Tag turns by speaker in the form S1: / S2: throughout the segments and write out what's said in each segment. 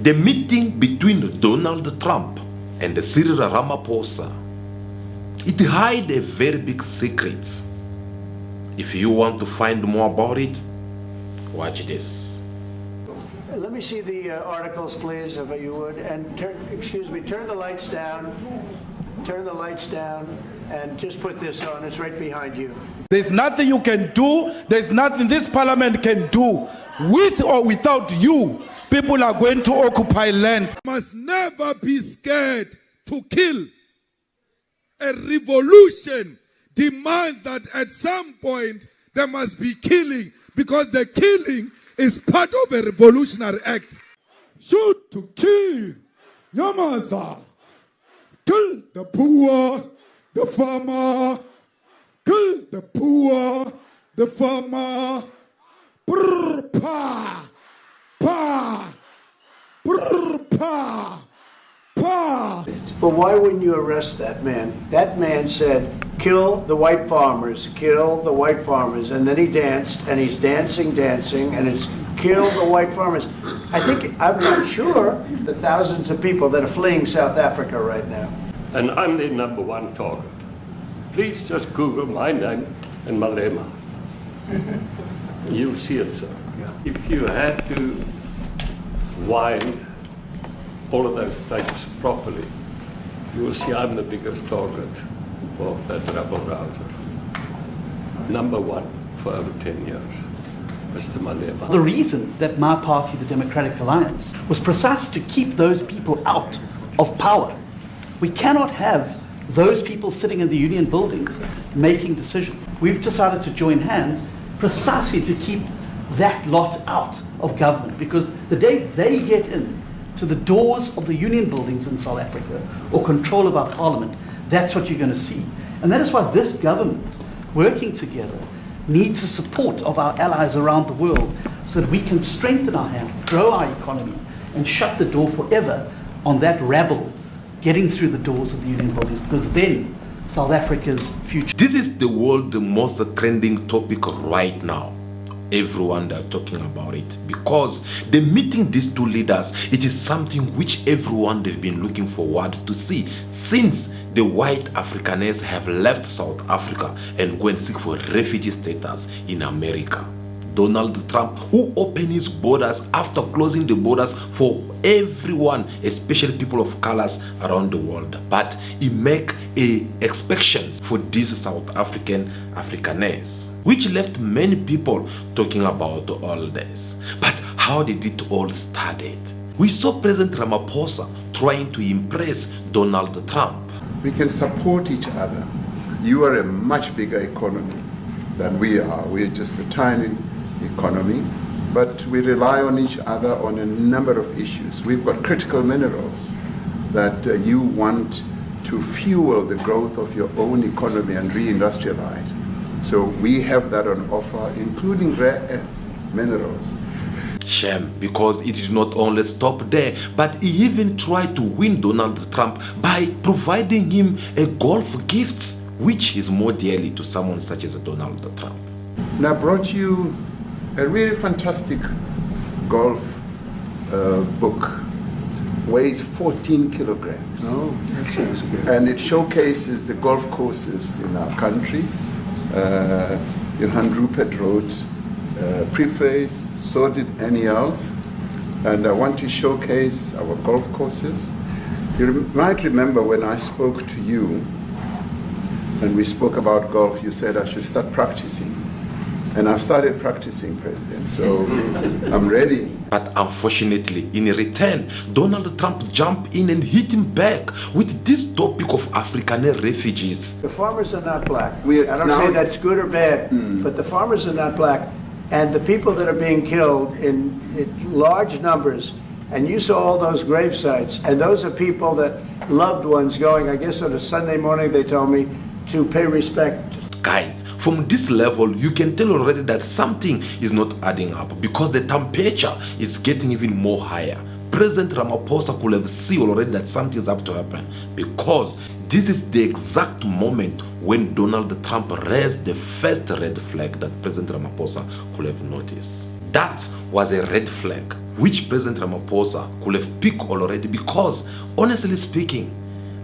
S1: The meeting between Donald Trump and Cyril Ramaphosa, it hides a very big secret. If you want to find more about it, watch this.
S2: Let me see the articles, please, if you would. And turn the lights down. Turn the lights down and just put this on. It's right behind you.
S3: There's nothing you can do. There's nothing this parliament can do. With or without you, people are going to occupy land.
S4: Must never be scared to kill. A revolution demands that at some point there must be killing, because the killing is part of a revolutionary act.
S5: Shoot to kill. Nyamaza. Kill the poor, the farmer. Kill the poor, the farmer. Brr, pa, pa, brr, pa, pa.
S2: But why wouldn't you arrest that man? That man said, kill the white farmers, kill the white farmers. And then he danced, and he's dancing, and it's kill the white farmers. I'm not sure, the thousands of people that are fleeing South Africa right now.
S6: And I'm the number one target. Please just Google my name and Malema. You'll see it, sir.
S2: Yeah.
S6: If you had to wind all of those tapes properly, you will see I'm the biggest target of that rabble-rouser. Number one for over 10 years, Mr. Malema.
S7: The reason that my party, the Democratic Alliance, was precisely to keep those people out of power. We cannot have those people sitting in the union buildings making decisions. We've decided to join hands precisely to keep that lot out of government, because the day they get in to the doors of the union buildings in South Africa or control of our parliament, that's what you're going to see. And that is why this government, working together, needs the support of our allies around the world so that we can strengthen our hand, grow our economy, and shut the door forever on that rabble getting through the doors of the union buildings, because then South Africa's future.
S1: This is the world most trending topic right now. Everyone are talking about it, because the meeting these two leaders, it is something which everyone they've been looking forward to see since the white Afrikaners have left South Africa and went seek for refugee status in America. Donald Trump, who opened his borders after closing the borders for everyone, especially people of colors around the world. But he make expectations for these South Afrikaners, which left many people talking about all this. But how did it all started? We saw President Ramaphosa trying to impress Donald Trump.
S8: We can support each other. You are a much bigger economy than we are. We're just a tiny economy, but we rely on each other on a number of issues. We've got critical minerals that you want to fuel the growth of your own economy and reindustrialize. So we have that on offer, including rare earth minerals.
S1: Shame, because it did not only stop there, but he even tried to win Donald Trump by providing him a golf gift, which is more dearly to someone such as Donald Trump.
S8: And I brought you a really fantastic golf book. Weighs 14 kilograms.
S2: Oh, that sounds good.
S8: And it showcases the golf courses in our country. Johann Rupert wrote preface, so did Annie else. And I want to showcase our golf courses. You might remember when I spoke to you and we spoke about golf, you said I should start practicing. And I've started practicing, President, so I'm ready.
S1: But unfortunately, in return, Donald Trump jumped in and hit him back with this topic of African refugees.
S2: The farmers are not black. I don't say that's good or bad, but the farmers are not black. And the people that are being killed in large numbers, and you saw all those grave sites, and those are people that loved ones going, I guess on a Sunday morning, they told me, to pay respect.
S1: Guys, from this level, you can tell already that something is not adding up, because the temperature is getting even more higher. President Ramaphosa could have seen already that something is up to happen, because this is the exact moment when Donald Trump raised the first red flag that President Ramaphosa could have noticed. That was a red flag which President Ramaphosa could have picked already, because honestly speaking,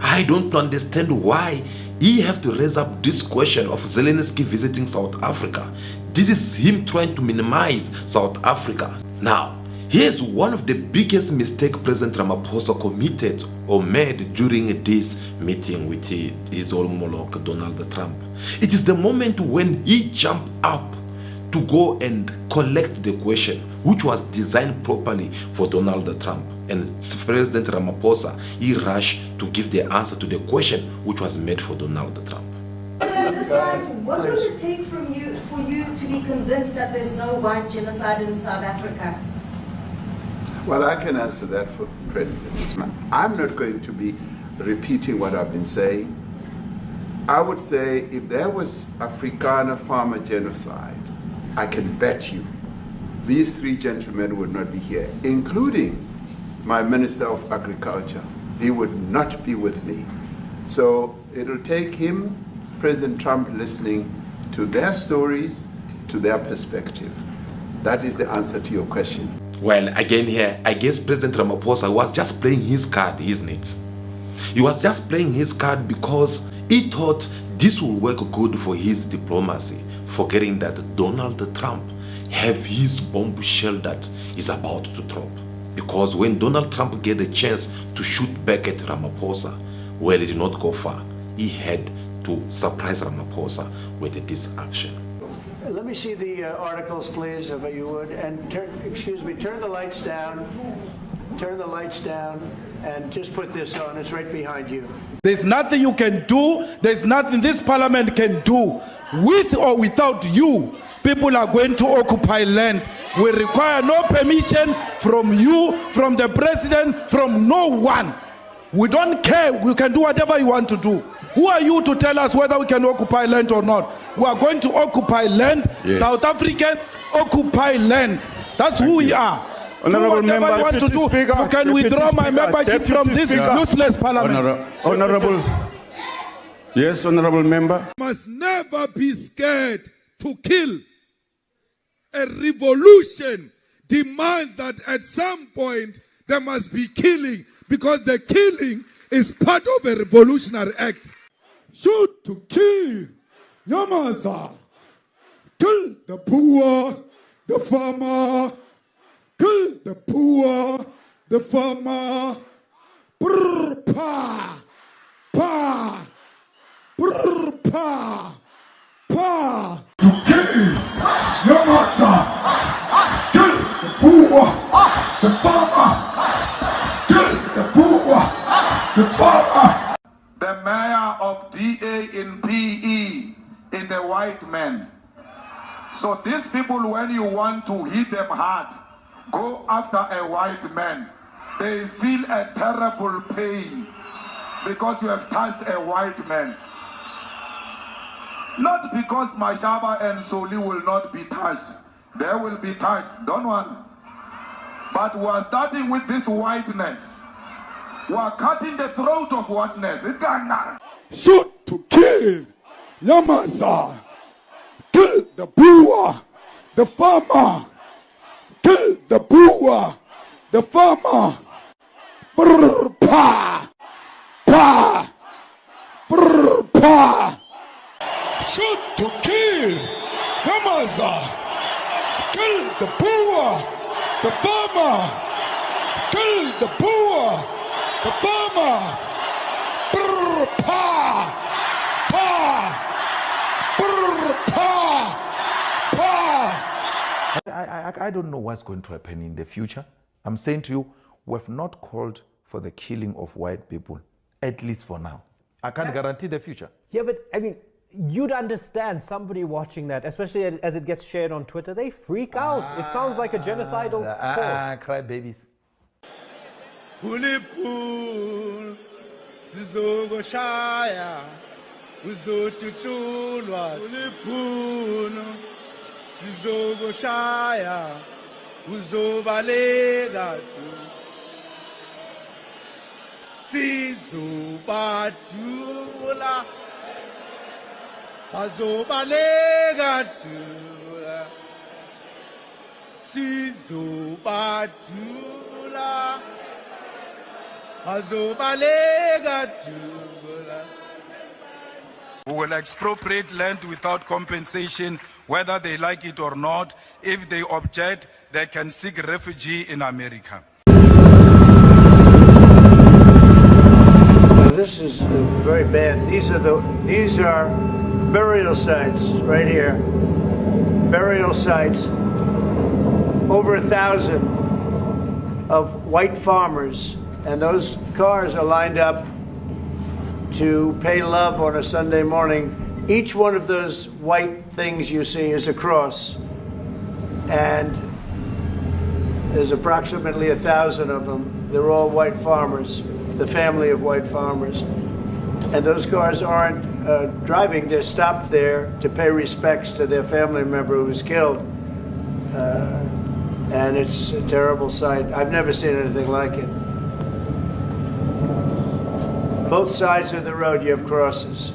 S1: I don't understand why he have to raise up this question of Zelensky visiting South Africa. This is him trying to minimize South Africa. Now, here's one of the biggest mistakes President Ramaphosa committed or made during this meeting with his homologue Donald Trump. It is the moment when he jumped up to go and collect the question, which was designed properly for Donald Trump. And President Ramaphosa, he rushed to give the answer to the question which was made for Donald Trump.
S9: What will it take for you to be convinced that there's no white genocide in South Africa?
S8: Well, I can answer that for President. I'm not going to be repeating what I've been saying. I would say if there was Afrikaner farmer genocide, I can bet you these three gentlemen would not be here, including my Minister of Agriculture. He would not be with me. So it'll take him, President Trump, listening to their stories, to their perspective. That is the answer to your question.
S1: Well, again here, I guess President Ramaphosa was just playing his card, isn't it? He was just playing his card because he thought this will work good for his diplomacy, forgetting that Donald Trump have his bombshell that is about to drop. Because when Donald Trump get a chance to shoot back at Ramaphosa, well, it did not go far. He had to surprise Ramaphosa with this action.
S2: Let me see the articles, please, if you would. And turn the lights down. Turn the lights down and just put this on. It's right behind you.
S3: There's nothing you can do. There's nothing this parliament can do. With or without you, people are going to occupy land. We require no permission from you, from the president, from no one. We don't care. We can do whatever you want to do. Who are you to tell us whether we can occupy land or not? We are going to occupy land. Yes. South Africans occupy land. That's who we are.
S10: Honorable member,
S3: you want to do,
S10: Speaker,
S3: you can withdraw my membership from this useless parliament.
S10: Honorable. Yes, honorable member.
S4: Must never be scared to kill. A revolution demands that at some point there must be killing, because the killing is part of a revolutionary act.
S5: Shoot to kill. Nyamaza. Kill the poor, the farmer. Kill the poor, the farmer. Brr, pa, pa, brr, pa, pa. To kill. Nyamaza. Kill the poor, the farmer. Kill the poor, the farmer.
S11: The mayor of DA in PE is a white man. So these people, when you want to hit them hard, go after a white man. They feel a terrible pain because you have touched a white man. Not because Mashaba and Soli will not be touched. They will be touched, don't worry. But we are starting with this whiteness. We are cutting the throat of whiteness.
S5: Shoot to kill. Nyamaza. Kill the poor, the farmer. Kill the poor, the farmer. Brr, pa, pa, brr, pa. Shoot to kill. Nyamaza. Kill the poor, the farmer. Kill the poor, the farmer. Brr, pa, pa, brr, pa, pa.
S12: I don't know what's going to happen in the future. I'm saying to you, we have not called for the killing of white people, at least for now. I can't guarantee the future.
S13: Yeah, but I mean, you'd understand somebody watching that, especially as it gets shared on Twitter, they freak out. It sounds like a genocidal call.
S12: Cry babies.
S14: Ulipul, sizogoshaya, uzotuchulwa. Ulipul, sizogoshaya, uzobalega tu. Sizobatula, bazobalega tu. Sizobadubula. Azobalega dubula.
S3: We will expropriate land without compensation, whether they like it or not. If they object, they can seek refuge in America.
S2: This is very bad. These are burial sites right here. Burial sites. Over 1,000 of white farmers, and those cars are lined up to pay love on a Sunday morning. Each one of those white things you see is a cross, and there's approximately 1,000 of them. They're all white farmers, the family of white farmers. And those cars aren't driving, they're stopped there to pay respects to their family member who was killed. And it's a terrible sight. I've never seen anything like it. Both sides of the road you have crosses.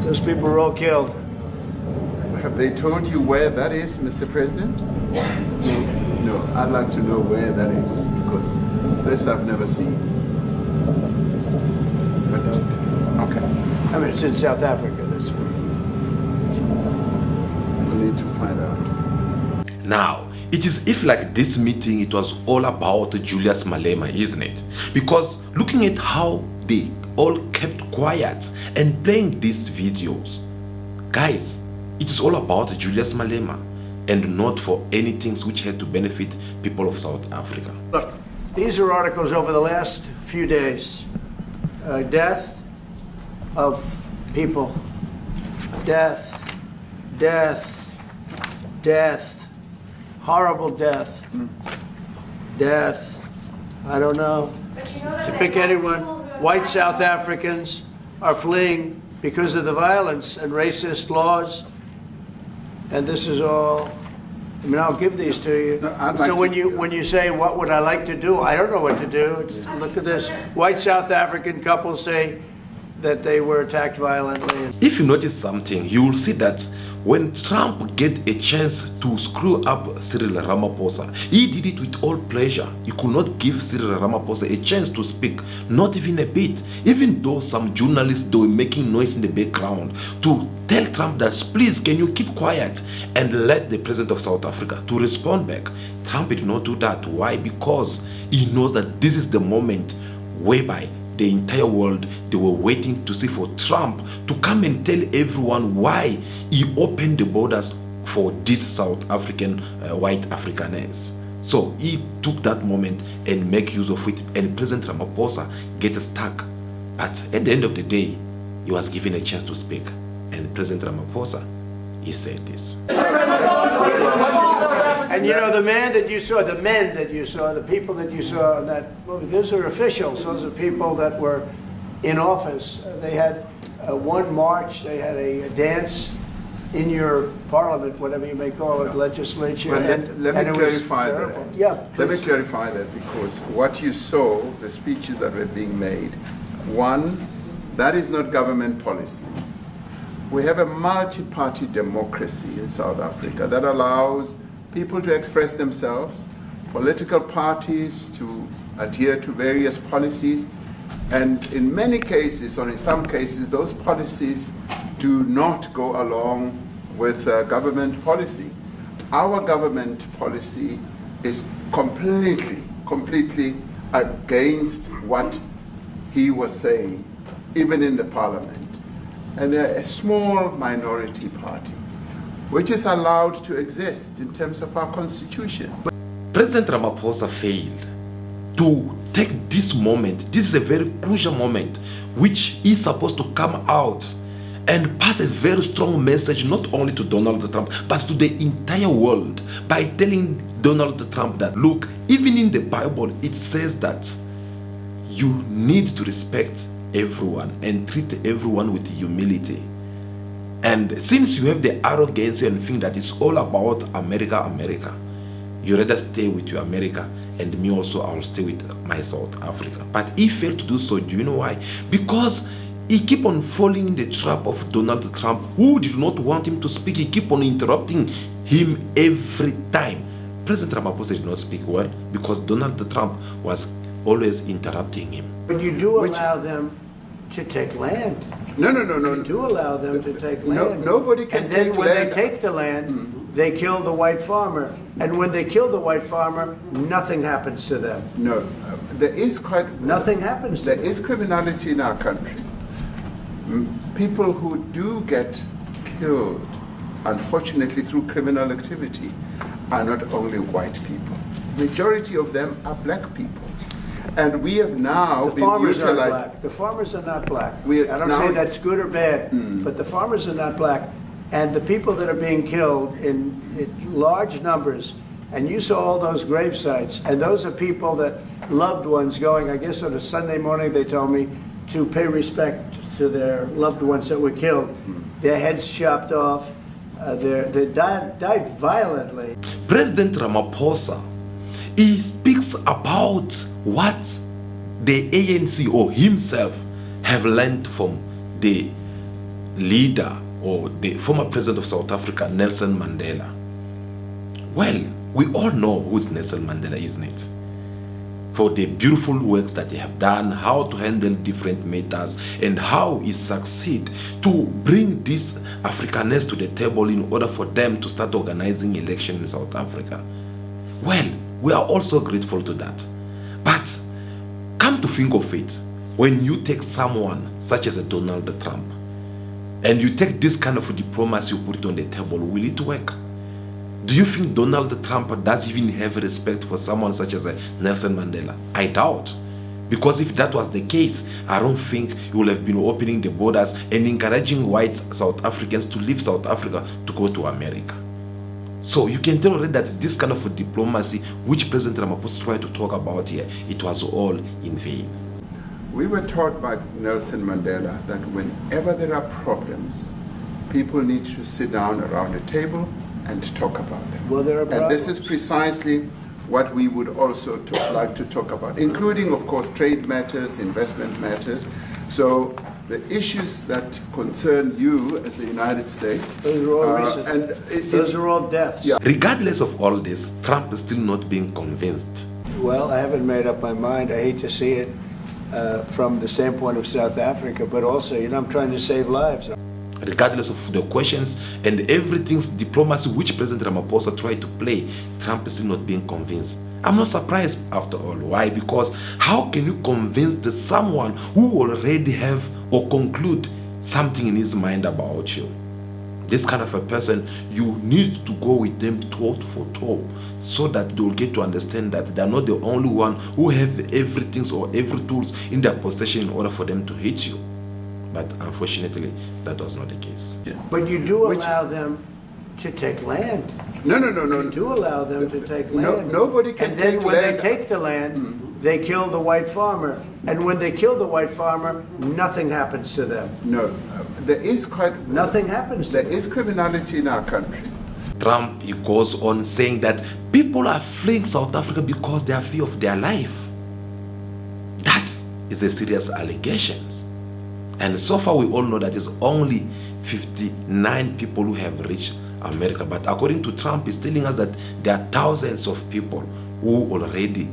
S2: Those people were all killed.
S8: Have they told you where that is, Mr. President? No, I'd like to know where that is, because this I've never seen. But okay.
S2: I mean, it's in South Africa. That's where.
S8: We need to find out.
S1: Now, it is if like this meeting, it was all about Julius Malema, isn't it? Because looking at how they all kept quiet and playing these videos, guys, it is all about Julius Malema and not for anything which had to benefit people of South Africa.
S2: Look, these are articles over the last few days. Death of people. Death. Horrible death. Death. I don't know. To pick anyone, white South Africans are fleeing because of the violence and racist laws. And this is all, I mean, I'll give these to you.
S8: No,
S2: so when you say, what would I like to do? I don't know what to do. Look at this. White South African couple say that they were attacked violently.
S1: If you notice something, you will see that when Trump get a chance to screw up Cyril Ramaphosa, he did it with all pleasure. He could not give Cyril Ramaphosa a chance to speak, not even a bit. Even though some journalists, they were making noise in the background to tell Trump that, please, can you keep quiet and let the president of South Africa to respond back. Trump did not do that. Why? Because he knows that this is the moment whereby the entire world, they were waiting to see for Trump to come and tell everyone why he opened the borders for this South African white Afrikaners. So he took that moment and make use of it, and President Ramaphosa gets stuck. But at the end of the day, he was given a chance to speak, and President Ramaphosa, he said this.
S2: And you know, the men that you saw, the people that you saw in that movie, those are officials. Those are people that were in office. They had one march, they had a dance in your parliament, whatever you may call it, legislature.
S8: But let me clarify that.
S2: Yeah,
S8: let me clarify that, because what you saw, the speeches that were being made, one, that is not government policy. We have a multi-party democracy in South Africa that allows people to express themselves, political parties to adhere to various policies, and in many cases, or in some cases, those policies do not go along with government policy. Our government policy is completely against what he was saying, even in the parliament. And they're a small minority party, which is allowed to exist in terms of our constitution.
S1: President Ramaphosa failed to take this moment. This is a very crucial moment, which is supposed to come out and pass a very strong message, not only to Donald Trump, but to the entire world, by telling Donald Trump that, look, even in the Bible, it says that you need to respect everyone and treat everyone with humility. And since you have the arrogance and think that it's all about America, you rather stay with your America and me also, I'll stay with my South Africa. But he failed to do so. Do you know why? Because he keep on falling in the trap of Donald Trump, who did not want him to speak. He keep on interrupting him every time. President Ramaphosa did not speak well because Donald Trump was always interrupting him.
S2: But you do allow them to take land.
S8: No.
S2: You do allow them to take land.
S8: Nobody can take land.
S2: And then when they take the land, they kill the white farmer. And when they kill the white farmer, nothing happens to them.
S8: No, there is quite...
S2: Nothing happens to them.
S8: There is criminality in our country. People who do get killed, unfortunately through criminal activity, are not only white people. Majority of them are black people. And we have now
S2: the
S8: been
S2: farmers
S8: utilized...
S2: are black. The farmers are not black. I don't
S8: now,
S2: say that's good or bad, but the farmers are not black. And the people that are being killed in large numbers, and you saw all those grave sites, and those are people that loved ones going, I guess on a Sunday morning, they told me, to pay respect to their loved ones that were killed. Their heads chopped off. They died violently.
S1: President Ramaphosa, he speaks about what the ANC or himself have learned from the leader or the former president of South Africa, Nelson Mandela. Well, we all know who's Nelson Mandela, isn't it? For the beautiful works that they have done, how to handle different matters, and how he succeed to bring this Africanness to the table in order for them to start organizing election in South Africa. Well, we are also grateful to that. But come to think of it, when you take someone such as a Donald Trump, and you take this kind of diplomacy, you put it on the table, will it work? Do you think Donald Trump does even have respect for someone such as Nelson Mandela? I doubt. Because if that was the case, I don't think he would have been opening the borders and encouraging white South Africans to leave South Africa to go to America. So you can tell already that this kind of diplomacy, which President Ramaphosa tried to talk about here, it was all in vain.
S8: We were taught by Nelson Mandela that whenever there are problems, people need to sit down around a table and talk about them.
S2: Well, there are
S8: and this is precisely what we would also like to talk about, including, of course, trade matters, investment matters. So the issues that concern you as the United States,
S2: those are all recent. Those are all deaths.
S1: Yeah. Regardless of all this, Trump is still not being convinced.
S2: Well, I haven't made up my mind. I hate to see it from the standpoint of South Africa, but also, I'm trying to save lives.
S1: Regardless of the questions and everything's diplomacy which President Ramaphosa tried to play, Trump is still not being convinced. I'm not surprised after all. Why? Because how can you convince someone who already have or conclude something in his mind about you? This kind of a person, you need to go with them toe for toe so that they'll get to understand that they're not the only one who have everything or every tools in their possession in order for them to hit you. But unfortunately, that was not the case.
S8: Yeah.
S2: But you do allow them to take land.
S8: No.
S2: You do allow them to take land.
S8: Nobody can take land.
S2: And then when they take the land, they kill the white farmer. And when they kill the white farmer, nothing happens to them.
S8: No, there is quite...
S2: Nothing happens to them.
S8: There is criminality in our country.
S1: Trump, he goes on saying that people are fleeing South Africa because they are fear of their life. That is a serious allegation. And so far we all know that it's only 59 people who have reached America. But according to Trump, he's telling us that there are thousands of people who already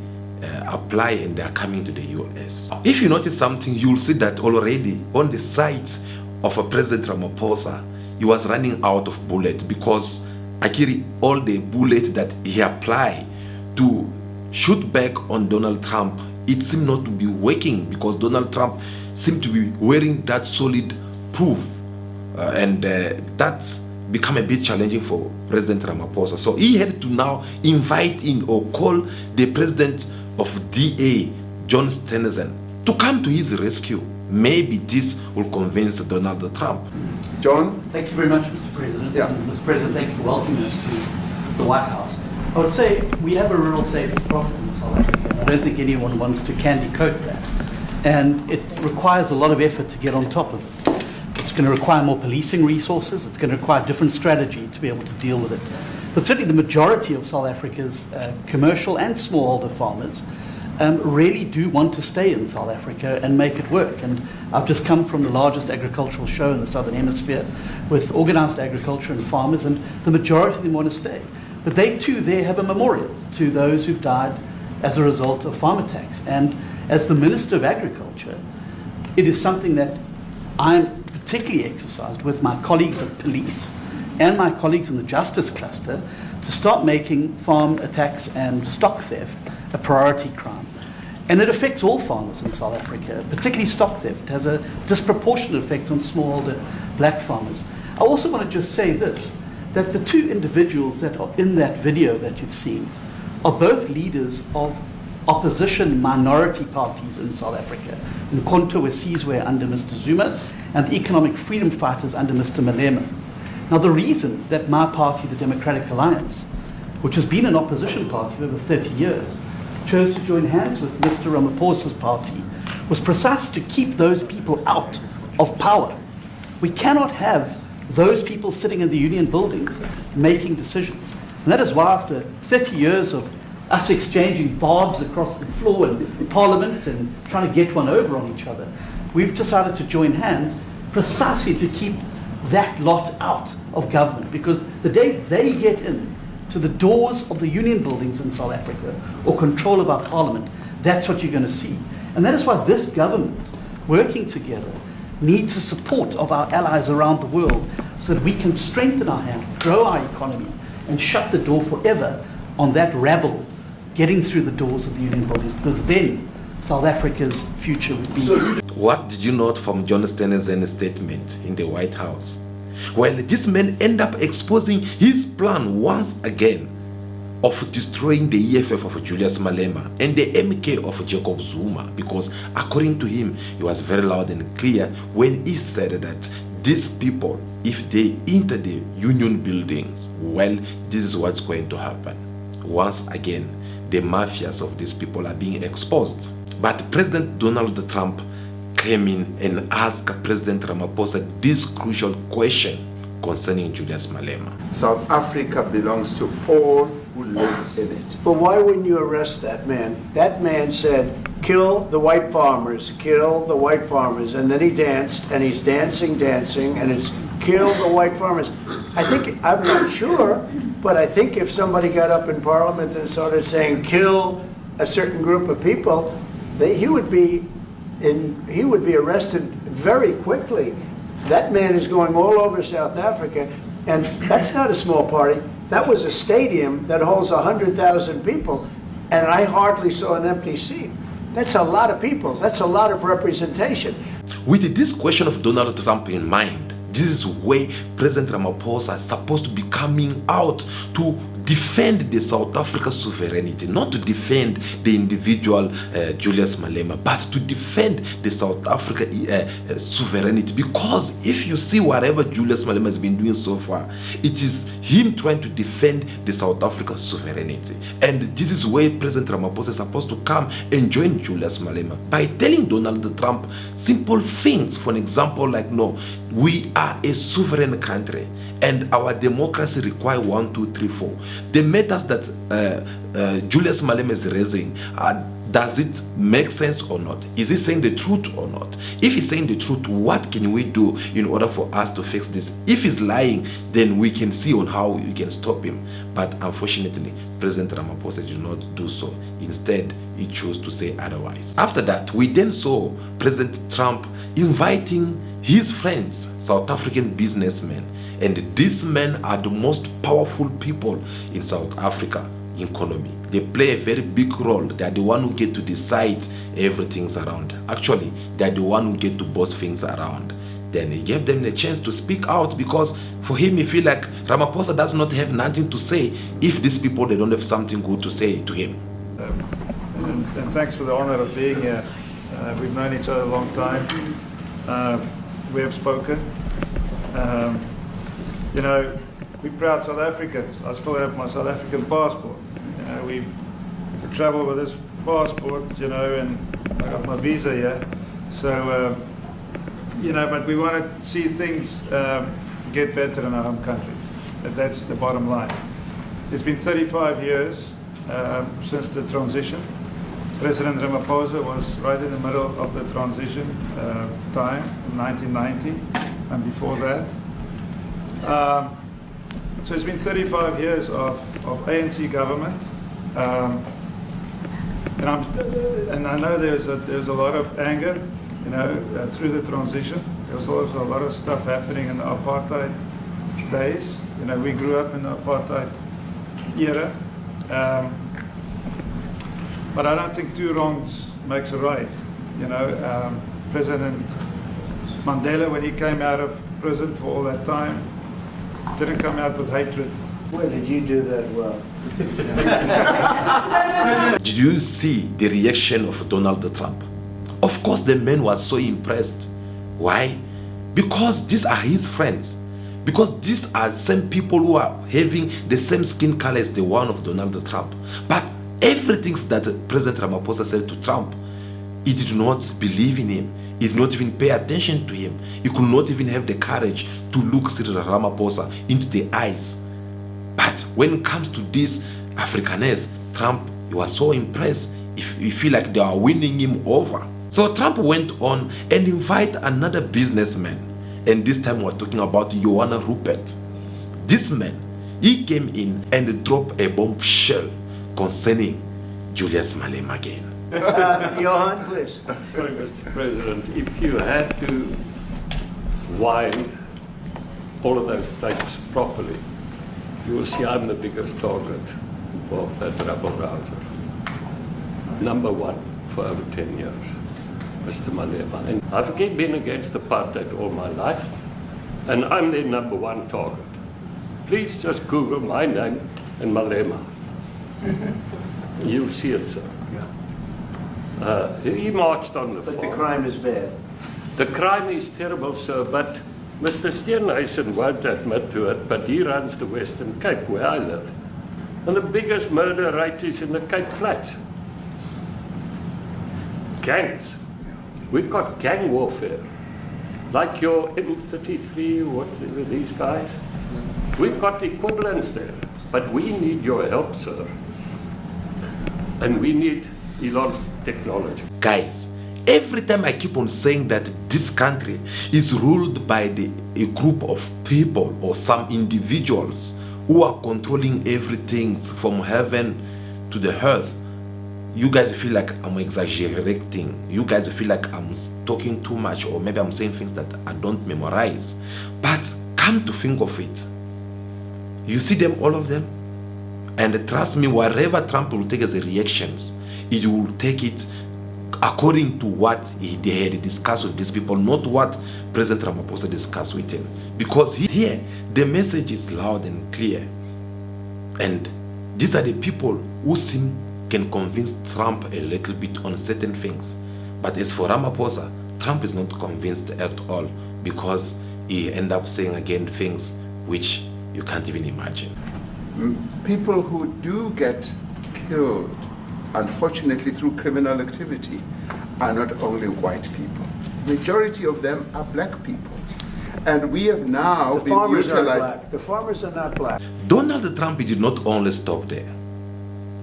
S1: apply and they are coming to the US. If you notice something, you'll see that already on the site of a President Ramaphosa, he was running out of bullets because actually all the bullets that he applied to shoot back on Donald Trump, it seemed not to be working because Donald Trump seemed to be wearing that solid proof. And that's become a bit challenging for President Ramaphosa. So he had to now invite in or call the president of DA, John Stenizen, to come to his rescue. Maybe this will convince Donald Trump.
S8: John?
S7: Thank you very much, Mr. President.
S8: Yeah.
S7: Mr. President, thank you for welcoming us to the White House. I would say we have a rural safety problem in South Africa. I don't think anyone wants to candy coat that. And it requires a lot of effort to get on top of it. It's going to require more policing resources. It's going to require a different strategy to be able to deal with it. But certainly the majority of South Africa's commercial and smallholder farmers really do want to stay in South Africa and make it work. And I've just come from the largest agricultural show in the Southern Hemisphere with organized agriculture and farmers, and the majority of them want to stay. But they too there have a memorial to those who've died as a result of farm attacks. And as the Minister of Agriculture, it is something that I'm particularly exercised with my colleagues at police and my colleagues in the justice cluster to start making farm attacks and stock theft a priority crime. And it affects all farmers in South Africa, particularly stock theft. It has a disproportionate effect on smallholder black farmers. I also want to just say this, that the two individuals that are in that video that you've seen are both leaders of opposition minority parties in South Africa. Umkhonto weSizwe under Mr. Zuma and the economic freedom fighters under Mr. Malema. Now the reason that my party, the Democratic Alliance, which has been an opposition party for over 30 years, chose to join hands with Mr. Ramaphosa's party was precisely to keep those people out of power. We cannot have those people sitting in the union buildings making decisions. And that is why after 30 years of us exchanging barbs across the floor in Parliament and trying to get one over on each other, we've decided to join hands precisely to keep that lot out of government. Because the day they get in to the doors of the union buildings in South Africa or control of our Parliament, that's what you're going to see. And that is why this government, working together, needs the support of our allies around the world so that we can strengthen our hand, grow our economy, and shut the door forever on that rabble getting through the doors of the union buildings, because then South Africa's future would be...
S1: What did you note from John Steenhuisen's statement in the White House? Well, this man ended up exposing his plan once again of destroying the EFF of Julius Malema and the MK of Jacob Zuma, because according to him, he was very loud and clear when he said that these people, if they enter the union buildings, well, this is what's going to happen. Once again, the mafias of these people are being exposed. But President Donald Trump came in and asked President Ramaphosa this crucial question concerning Julius Malema.
S8: South Africa belongs to all who live in it.
S2: But why wouldn't you arrest that man? That man said, kill the white farmers, kill the white farmers. And then he danced, and he's dancing, and it's kill the white farmers. I'm not sure, but I think if somebody got up in Parliament and started saying, kill a certain group of people, he would be arrested very quickly. That man is going all over South Africa, and that's not a small party. That was a stadium that holds 100,000 people, and I hardly saw an empty seat. That's a lot of people. That's a lot of representation.
S1: With this question of Donald Trump in mind, this is where President Ramaphosa is supposed to be coming out to defend the South Africa sovereignty, not to defend the individual Julius Malema, but to defend the South Africa sovereignty. Because if you see whatever Julius Malema has been doing so far, it is him trying to defend the South Africa sovereignty. And this is where President Ramaphosa is supposed to come and join Julius Malema by telling Donald Trump simple things. For an example, like, no, we are a sovereign country and our democracy requires 1, 2, 3, 4. The matters that Julius Malema is raising, does it make sense or not? Is he saying the truth or not? If he's saying the truth, what can we do in order for us to fix this? If he's lying, then we can see on how we can stop him. But unfortunately, President Ramaphosa did not do so. Instead, he chose to say otherwise. After that, we then saw President Trump inviting his friends, South African businessmen, and these men are the most powerful people in South Africa economy. They play a very big role. They are the one who get to decide everything around. Actually, they are the one who get to boss things around. Then he gave them the chance to speak out, because for him, he feel like Ramaphosa does not have nothing to say if these people, they don't have something good to say to him.
S15: And thanks for the honor of being here. We've known each other a long time. We have spoken. You know, we're proud South Africans. I still have my South African passport. You know, we travel with this passport, you know, and I got my visa here. So, you know, but we want to see things get better in our home country. That's the bottom line. It's been 35 years since the transition. President Ramaphosa was right in the middle of the transition time in 1990 and before that. So it's been 35 years of ANC government. And I know there's a lot of anger, you know, through the transition. There was also a lot of stuff happening in the apartheid days. You know, we grew up in the apartheid era. But I don't think two wrongs makes a right. You know, President Mandela, when he came out of prison for all that time, didn't come out with hatred.
S2: Where did you do that well?
S1: Did you see the reaction of Donald Trump? Of course, the man was so impressed. Why? Because these are his friends. Because these are same people who are having the same skin color as the one of Donald Trump. But everything that President Ramaphosa said to Trump, he did not believe in him. He did not even pay attention to him. He could not even have the courage to look Cyril Ramaphosa into the eyes. But when it comes to this Afrikaners, Trump, he was so impressed. He feel like they are winning him over. So Trump went on and invited another businessman. And this time we're talking about Johanna Rupert. This man, he came in and dropped a bombshell concerning Julius Malema again.
S2: Johan, please.
S6: Sorry, Mr. President, if you had to wind all of those tapes properly, you will see I'm the biggest target of that rabble-rouser. Number one for over 10 years, Mr. Malema. And I've been against apartheid all my life, and I'm their number one target. Please just Google my name and Malema. You'll see it, sir. He marched on the farm.
S2: But the crime is bad.
S6: The crime is terrible, sir, but Mr. Steenhuisen won't admit to it, but he runs the Western Cape, where I live. And the biggest murder rate is in the Cape Flats. Gangs. We've got gang warfare. Like your M33, whatever these guys. We've got equivalents there. But we need your help, sir. And we need Elon technology.
S1: Guys, every time I keep on saying that this country is ruled by a group of people or some individuals who are controlling everything from heaven to the earth, you guys feel like I'm exaggerating. You guys feel like I'm talking too much, or maybe I'm saying things that I don't memorize. But come to think of it, you see them, all of them, and trust me, whatever Trump will take as a reactions, he will take it according to what they had discussed with these people, not what President Ramaphosa discussed with him. Because here, the message is loud and clear. And these are the people who can convince Trump a little bit on certain things. But as for Ramaphosa, Trump is not convinced at all, because he ends up saying again things which you can't even imagine.
S8: People who do get killed, unfortunately through criminal activity, are not only white people. Majority of them are black people. And we have now
S2: The farmers are black. The farmers are not black.
S1: Donald Trump did not only stop there,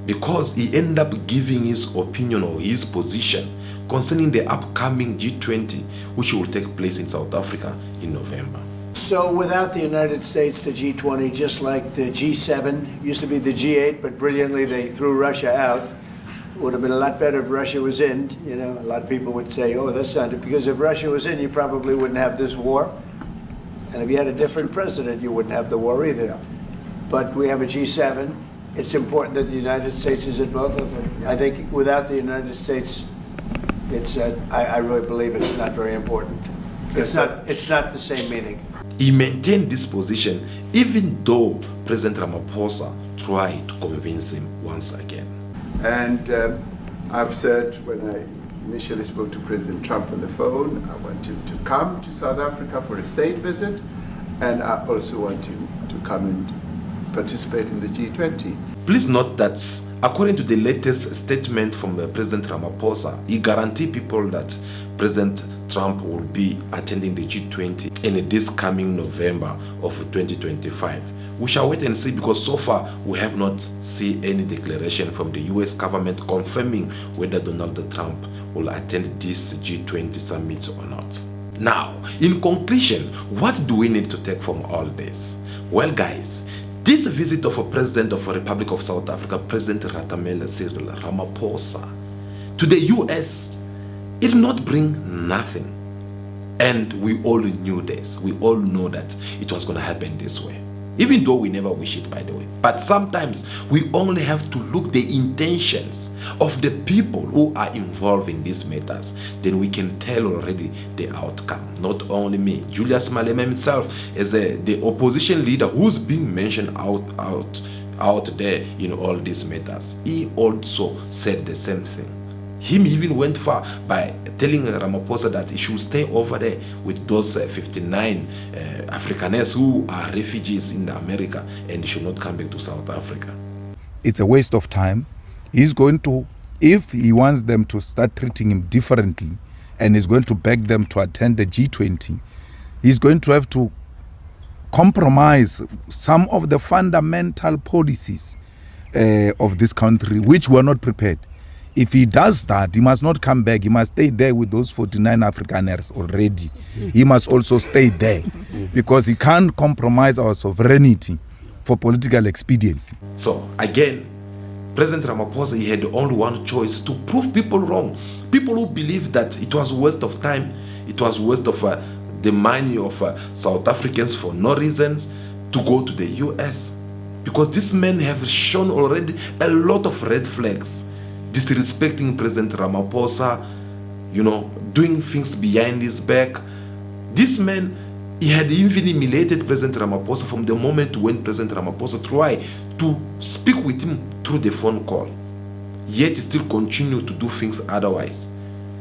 S1: because he ended up giving his opinion or his position concerning the upcoming G20, which will take place in South Africa in November.
S2: So without the United States, the G20, just like the G7, used to be the G8, but brilliantly they threw Russia out. It would have been a lot better if Russia was in. You know, a lot of people would say, oh, that's not it. Because if Russia was in, you probably wouldn't have this war. And if you had a different president, you wouldn't have the war either. But we have a G7. It's important that the United States is in both of them. I think without the United States, it's I really believe it's not very important. It's not the same meaning.
S1: He maintained this position even though President Ramaphosa tried to convince him once again.
S8: And I've said when I initially spoke to President Trump on the phone, I want him to come to South Africa for a state visit, and I also want him to come and participate in the G20.
S1: Please note that according to the latest statement from President Ramaphosa, he guaranteed people that President Trump will be attending the G20 in this coming November of 2025. We shall wait and see, because so far we have not seen any declaration from the US government confirming whether Donald Trump will attend this G20 summit or not. Now, in conclusion, what do we need to take from all this? Well, guys, this visit of a president of the Republic of South Africa, President Cyril Ramaphosa, to the US, it did not bring nothing. And we all knew this. We all know that it was going to happen this way. Even though we never wish it, by the way. But sometimes we only have to look the intentions of the people who are involved in these matters. Then we can tell already the outcome. Not only me. Julius Malema himself is the opposition leader who's being mentioned out there in all these matters. He also said the same thing. He even went far by telling Ramaphosa that he should stay over there with those 59 Afrikaners who are refugees in America, and he should not come back to South Africa.
S5: It's a waste of time. He's going to, if he wants them to start treating him differently and is going to beg them to attend the G20, he's going to have to compromise some of the fundamental policies of this country, which were not prepared. If he does that, he must not come back. He must stay there with those 49 Afrikaners already. He must also stay there because he can't compromise our sovereignty for political expediency.
S1: So again, President Ramaphosa, he had only one choice: to prove people wrong. People who believe that it was a waste of time, it was a waste of the money of South Africans for no reasons, to go to the US. Because these men have shown already a lot of red flags. Disrespecting President Ramaphosa, doing things behind his back. This man, he had even humiliated President Ramaphosa from the moment when President Ramaphosa tried to speak with him through the phone call. Yet he still continued to do things otherwise.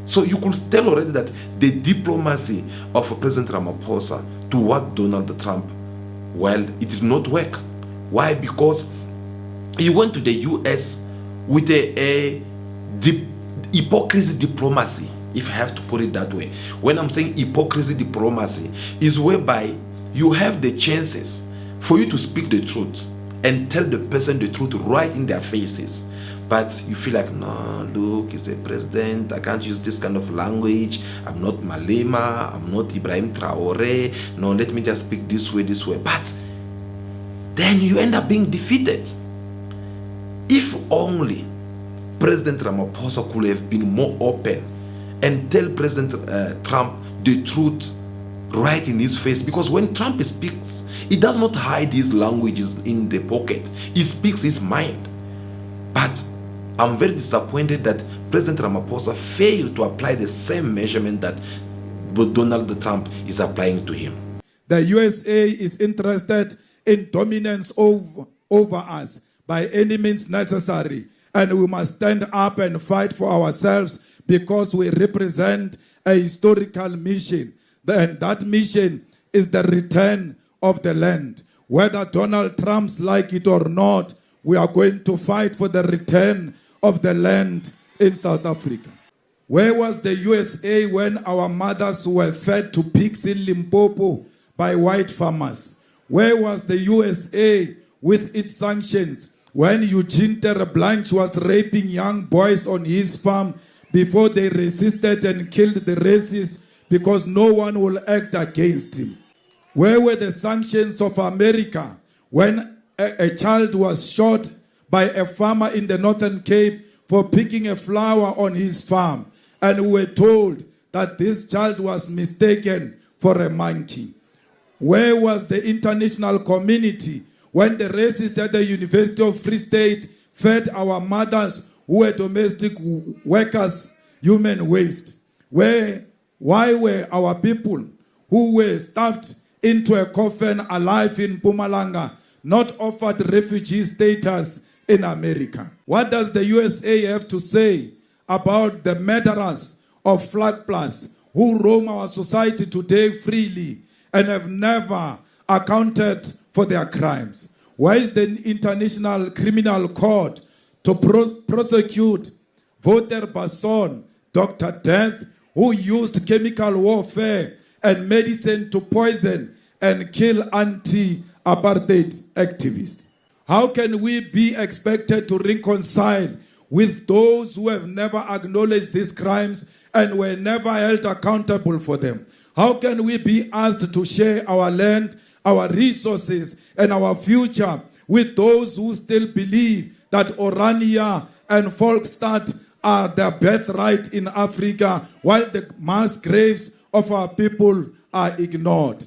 S1: So you could tell already that the diplomacy of President Ramaphosa toward Donald Trump, well, it did not work. Why? Because he went to the US with a hypocrisy diplomacy, if I have to put it that way. When I'm saying hypocrisy diplomacy, is whereby you have the chances for you to speak the truth and tell the person the truth right in their faces. But you feel like, no, look, he's a president, I can't use this kind of language, I'm not Malema, I'm not Ibrahim Traore, no, let me just speak this way. But then you end up being defeated. If only President Ramaphosa could have been more open and tell President Trump the truth right in his face. Because when Trump speaks, he does not hide his languages in the pocket. He speaks his mind. But I'm very disappointed that President Ramaphosa failed to apply the same measurement that Donald Trump is applying to him.
S3: The USA is interested in dominance over us by any means necessary. And we must stand up and fight for ourselves because we represent a historical mission. And that mission is the return of the land. Whether Donald Trump's like it or not, we are going to fight for the return of the land in South Africa. Where was the USA when our mothers were fed to pigs in Limpopo by white farmers? Where was the USA with its sanctions when Eugene Terreblanche was raping young boys on his farm before they resisted and killed the racists because no one will act against him? Where were the sanctions of America when a child was shot by a farmer in the Northern Cape for picking a flower on his farm, and we were told that this child was mistaken for a monkey? Where was the international community when the racists at the University of Free State fed our mothers who were domestic workers human waste? Why were our people who were stuffed into a coffin alive in Mpumalanga not offered refugee status in America? What does the USA have to say about the murderers of Flag Plus who roam our society today freely and have never accounted for their crimes? Why is the International Criminal Court to prosecute Wouter Basson, Dr. Death, who used chemical warfare and medicine to poison and kill anti-apartheid activists? How can we be expected to reconcile with those who have never acknowledged these crimes and were never held accountable for them? How can we be asked to share our land, our resources, and our future with those who still believe that Orania and Volksstadt are their birthright in Africa, while the mass graves of our people are ignored?